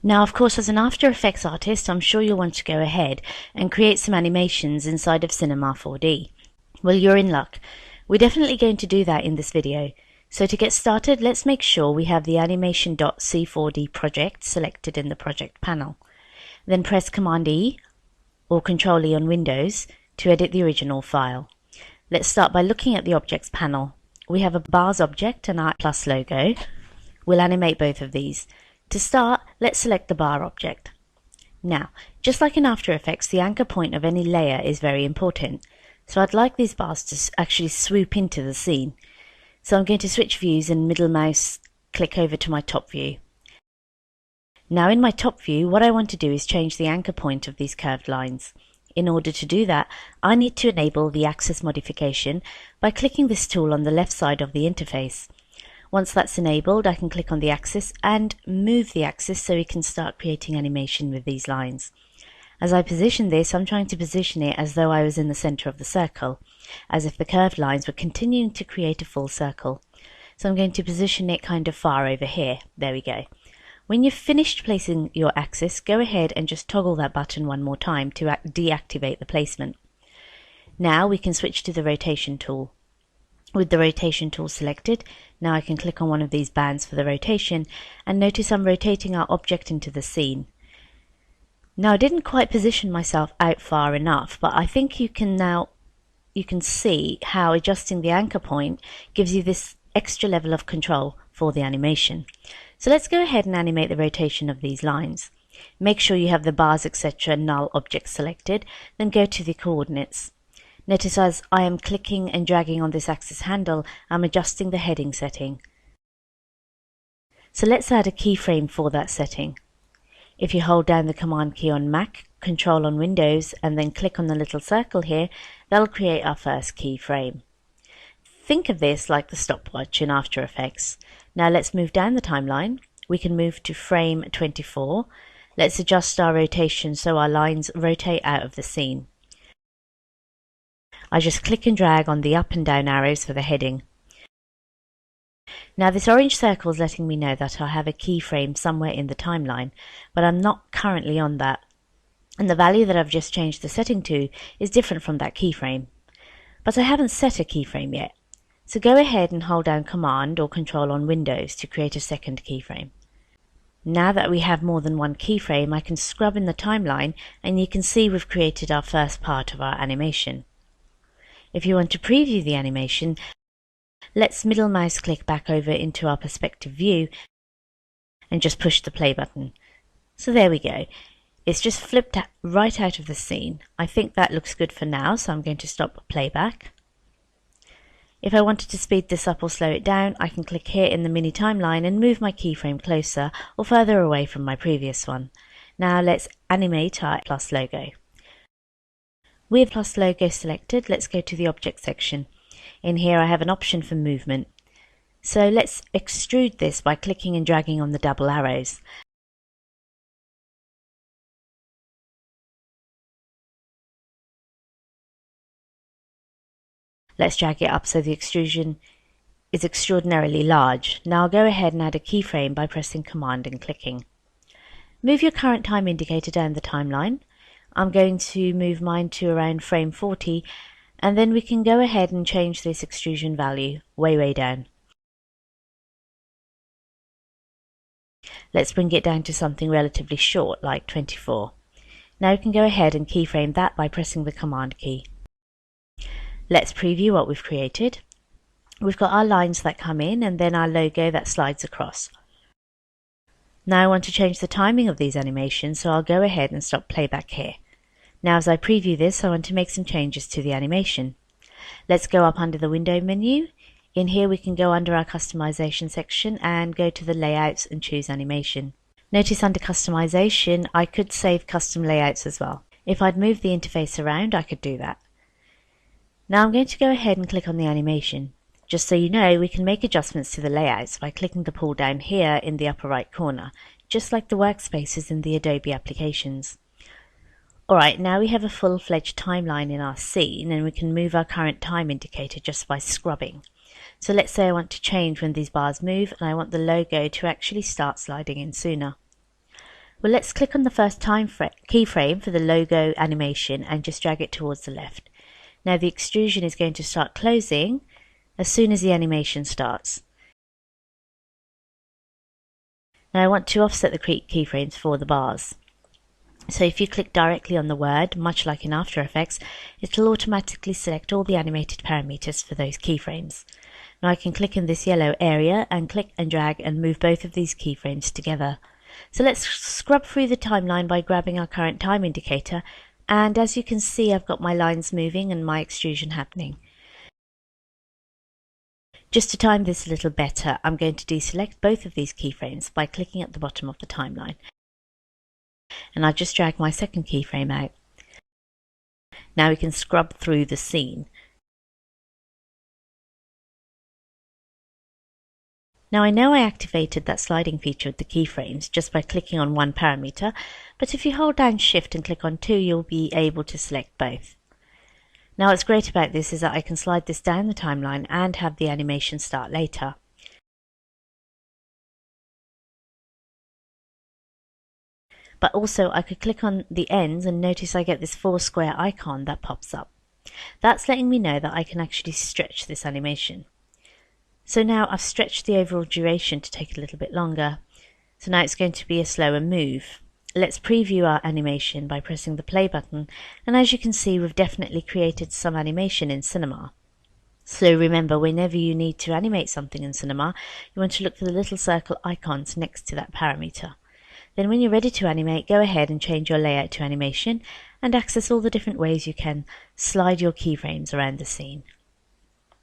Now, of course, as an After Effects artist, I'm sure you'll want to go ahead and create some animations inside of Cinema 4D. Well, you're in luck. We're definitely going to do that in this video. So to get started, let's make sure we have the animation.c4d project selected in the project panel. Then press Command E or Control E on Windows to edit the original file. Let's start by looking at the Objects panel. We have a bars object and our plus logo. We'll animate both of these. To start, let's select the bar object. Now, just like in After Effects, the anchor point of any layer is very important. So I'd like these bars to actually swoop into the scene. So I'm going to switch views and middle mouse click over to my top view. Now in my top view, what I want to do is change the anchor point of these curved lines. In order to do that, I need to enable the axis modification by clicking this tool on the left side of the interface. Once that's enabled, I can click on the axis and move the axis so we can start creating animation with these lines. As I position this, I'm trying to position it as though I was in the center of the circle, as if the curved lines were continuing to create a full circle. So I'm going to position it kind of far over here. There we go. When you've finished placing your axis, go ahead and just toggle that button one more time to deactivate the placement. Now we can switch to the rotation tool. With the rotation tool selected, now I can click on one of these bands for the rotation and notice I'm rotating our object into the scene. Now I didn't quite position myself out far enough, but I think you can see how adjusting the anchor point gives you this extra level of control for the animation. So let's go ahead and animate the rotation of these lines. Make sure you have the bars, etc. null object selected, then go to the coordinates. Notice as I am clicking and dragging on this axis handle, I'm adjusting the heading setting. So let's add a keyframe for that setting. If you hold down the Command key on Mac, Control on Windows, and then click on the little circle here, that'll create our first keyframe. Think of this like the stopwatch in After Effects. Now let's move down the timeline. We can move to frame 24. Let's adjust our rotation so our lines rotate out of the scene. I just click and drag on the up and down arrows for the heading. Now this orange circle is letting me know that I have a keyframe somewhere in the timeline, but I'm not currently on that. And the value that I've just changed the setting to is different from that keyframe. But I haven't set a keyframe yet. So go ahead and hold down Command or Control on Windows to create a second keyframe. Now that we have more than one keyframe, I can scrub in the timeline and you can see we've created our first part of our animation. If you want to preview the animation, let's middle mouse click back over into our perspective view and just push the play button. So there we go. It's just flipped right out of the scene. I think that looks good for now, so I'm going to stop playback. If I wanted to speed this up or slow it down, I can click here in the mini timeline and move my keyframe closer or further away from my previous one. Now let's animate our plus logo. With plus logo selected, let's go to the object section. In here I have an option for movement. So let's extrude this by clicking and dragging on the double arrows. Let's drag it up so the extrusion is extraordinarily large. Now I'll go ahead and add a keyframe by pressing Command and clicking. Move your current time indicator down the timeline. I'm going to move mine to around frame 40, and then we can go ahead and change this extrusion value way down. Let's bring it down to something relatively short, like 24. Now we can go ahead and keyframe that by pressing the Command key. Let's preview what we've created. We've got our lines that come in and then our logo that slides across. Now I want to change the timing of these animations, so I'll go ahead and stop playback here. Now as I preview this, I want to make some changes to the animation. Let's go up under the window menu. In here we can go under our customization section and go to the layouts and choose animation. Notice under customization I could save custom layouts as well. If I'd move the interface around, I could do that. Now I'm going to go ahead and click on the animation. Just so you know, we can make adjustments to the layouts by clicking the pull down here in the upper right corner, just like the workspaces in the Adobe applications. Alright, now we have a full-fledged timeline in our scene and we can move our current time indicator just by scrubbing. So let's say I want to change when these bars move and I want the logo to actually start sliding in sooner. Well, let's click on the first keyframe for the logo animation and just drag it towards the left. Now the extrusion is going to start closing as soon as the animation starts. Now I want to offset the keyframes for the bars. So if you click directly on the word, much like in After Effects, it will automatically select all the animated parameters for those keyframes. Now I can click in this yellow area and click and drag and move both of these keyframes together. So let's scrub through the timeline by grabbing our current time indicator, and as you can see, I've got my lines moving and my extrusion happening. Just to time this a little better, I'm going to deselect both of these keyframes by clicking at the bottom of the timeline. And I've just dragged my second keyframe out. Now we can scrub through the scene. Now I know I activated that sliding feature with the keyframes just by clicking on one parameter, but if you hold down Shift and click on two, you'll be able to select both. Now what's great about this is that I can slide this down the timeline and have the animation start later. But also I could click on the ends and notice I get this 4 square icon that pops up. That's letting me know that I can actually stretch this animation. So now I've stretched the overall duration to take a little bit longer. So now it's going to be a slower move. Let's preview our animation by pressing the play button, and as you can see, we've definitely created some animation in Cinema. So remember, whenever you need to animate something in Cinema, you want to look for the little circle icons next to that parameter. Then when you're ready to animate, go ahead and change your layout to animation and access all the different ways you can slide your keyframes around the scene.